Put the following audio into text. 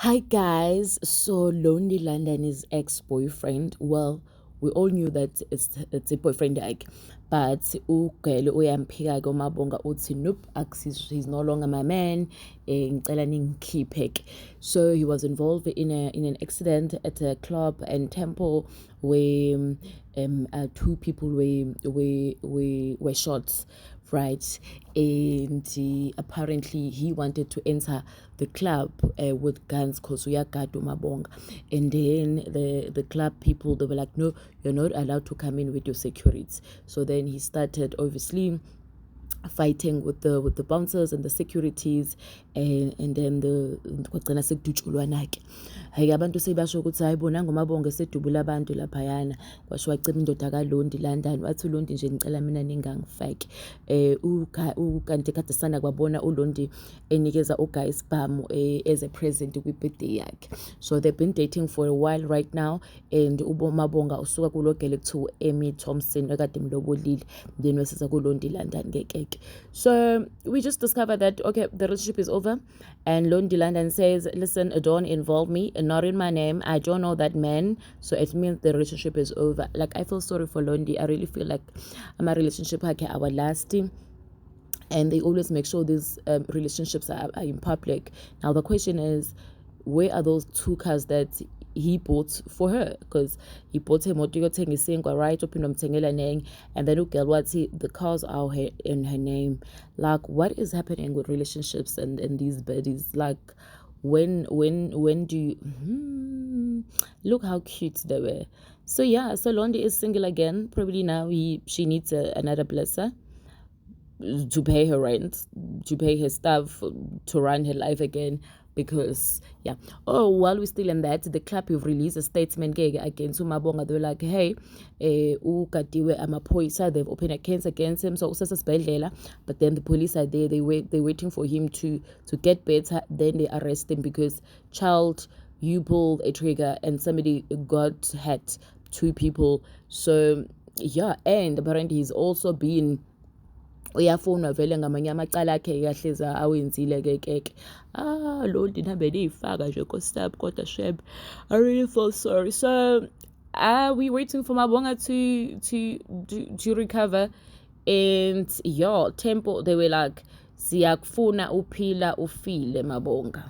Hi guys, so Lonely London's ex-boyfriend, well, we all knew that it's a boyfriend like, but ugele uyamphika ke uMabonga uthi nope, he's no longer my man, ngicela ningikhipheke. So he was involved in an accident at a club and temple where two people were shot, right? And apparently he wanted to enter the club with guns because Ugadwe Mabonga. And then the club people, they were like, no, you're not allowed to come in with your security. So then he started obviously fighting with the bouncers and the securities, and then kwagcina sekudutshulwana ke. Hayi abantu sebasho ukuthi hayi bona ngoMabonga sedubula abantu laphayana kwasho wacima indoda kaLondylondon wathi uLondi nje ngicela mina ningangifaki kanti kade sana kwabona uLondi enikeza uGuy isibhamu as a present kwi-birthday yakhe. So they've been dating for a while right now, and uMabonga usuka kulogele kuthiwa Emmy Thompson ekade mlobolile, then wesiza kuLondylondon ngeke. So we just discovered that okay, the relationship is over, and Londylondon says, listen, don't involve me, not in my name, I don't know that man, so it means the relationship is over. Like, I feel sorry for Londi. I really feel like my relationship our lasting, and they always make sure these relationships are in public. Now the question is, where are those two cars that he bought for her? Because he bought him what right up in name, and then girl the cars are in her name. Like, what is happening with relationships and these buddies? Like, when do you look how cute they were. So yeah, so Londi is single again. Probably now she needs another blesser to pay her rent, to pay her stuff, to run her life again. Because yeah, oh, while we're still in that, the club have released a statement against Mabonga. They're like, hey, Ugadwe ngamaphoyisa, they've opened a case against him, so usasesibhedlela. But then the police are there, they're waiting for him to get better, then they arrest him because you pulled a trigger and somebody got hit, two people. So yeah, and apparently he's also been uyafuna vele ngamanye amacala akhe kahleza awenzile keke. Lord inhambe niyifaka nje kostab kodwa sheb, I really feel sorry. So we waiting for Mabonga to recover, and yeah, temple they were like siyakufuna uphila ufile Mabonga.